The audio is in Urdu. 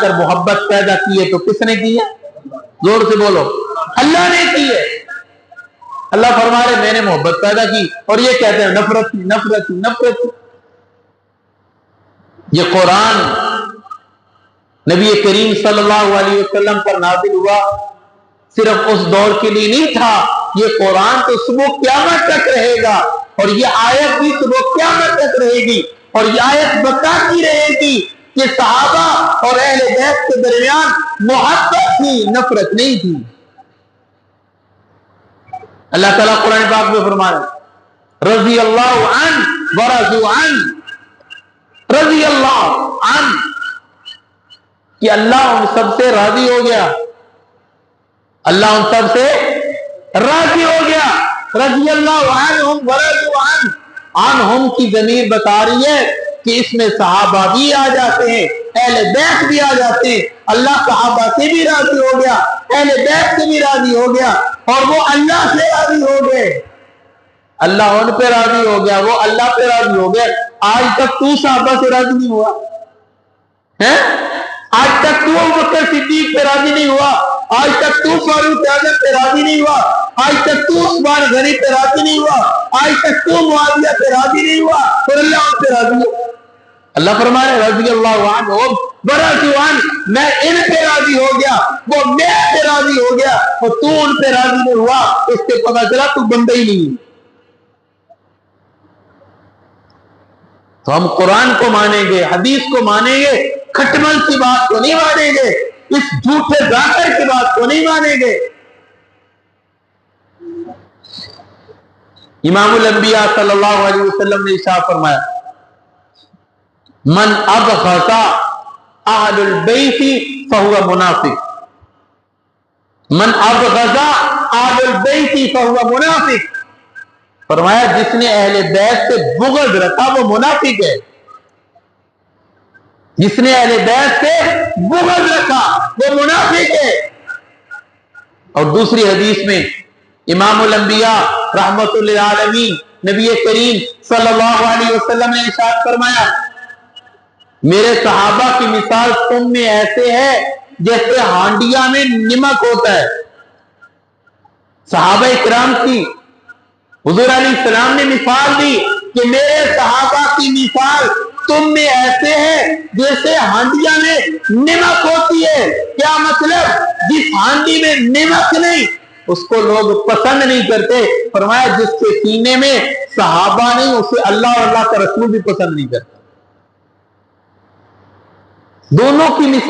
کر محبت پیدا کی ہے تو کس نے کی ہے؟ زور سے بولو، اللہ نے کی ہے۔ اللہ فرما رہے میں نے محبت پیدا کی، اور یہ کہتے ہیں نفرت نفرت نفرت۔ یہ قرآن نبی کریم صلی اللہ علیہ وسلم پر نازل ہوا صرف اس دور کے لیے نہیں تھا، یہ قرآن تو صبح قیامت تک رہے گا، اور یہ آیت بھی صبح قیامت تک رہے گی، اور یہ آیت بتاتی رہے گی کہ صحابہ اور اہل بیت کے درمیان محبت تھی، نفرت نہیں تھی۔ اللہ تعالیٰ قرآن پاک میں فرما رہے رضی اللہ عنہ ورضوا عنہ، رضی اللہ عنہ کہ اللہ ان سب سے راضی ہو گیا، اللہ ان سب سے راضی ہو گیا۔ رضی اللہ عنہم ورضوا عنہ، عنہم کی ضمیر بتا رہی ہے کہ اس میں صحابہ بھی آ جاتے ہیں، اہل بیت بھی آ جاتے ہیں۔ اللہ صحابہ سے بھی راضی ہو گیا، اہل بیت سے بھی راضی ہو گیا، اور وہ اللہ سے راضی ہو گئے۔ اللہ ان پہ راضی ہو گیا، وہ اللہ پہ راضی ہو گئے۔ آج تک تو صحابہ سے راضی نہیں ہوا ہے؟ آج تک تو ابوبکر صدیق پہ راضی نہیں ہوا، آج تک تو فاروق اعظم پہ راضی نہیں ہوا، آج تک تو عثمان غنی پہ راضی نہیں ہوا، آج تک تو معاویہ پہ راضی نہیں ہوا، اور اللہ ان پہ راضی ہو۔ اللہ فرمائے رضی اللہ عنہم ورضوا عنہ، میں ان پہ راضی ہو گیا، وہ میرے پہ راضی ہو گیا، اور تو ان پہ راضی نہیں ہوا، اس سے پتہ چلا تو بندہ ہی نہیں۔ تو ہم قرآن کو مانیں گے، حدیث کو مانیں گے، کھٹمل کی بات کو نہیں مانیں گے، اس جھوٹے ذاکر کی بات کو نہیں مانیں گے۔ امام الانبیاء صلی اللہ علیہ وسلم نے ارشاد فرمایا من ابغض اہل البیت فہو منافق، من ابغض اہل البیت فہو منافق، فرمایا جس نے اہل بیت سے بغض رکھا وہ منافق ہے، جس نے اہل بیت سے بغض رکھا وہ منافق ہے۔ اور دوسری حدیث میں امام الانبیاء رحمت للعالمین نبی کریم صلی اللہ علیہ وسلم نے ارشاد فرمایا میرے صحابہ کی مثال تم میں ایسے ہے جیسے ہانڈیا میں نمک ہوتا ہے۔ صحابہ کرام کی حضور علیہ السلام نے مثال دی کہ میرے صحابہ کی مثال تم میں ایسے ہے جیسے ہانڈیا میں نمک ہوتی ہے۔ کیا مطلب؟ جس ہانڈی میں نمک نہیں اس کو لوگ پسند نہیں کرتے، فرمایا جس کے سینے میں صحابہ نہیں اسے اللہ اور اللہ کا رسول بھی پسند نہیں کرتا۔ دونوں کی مثال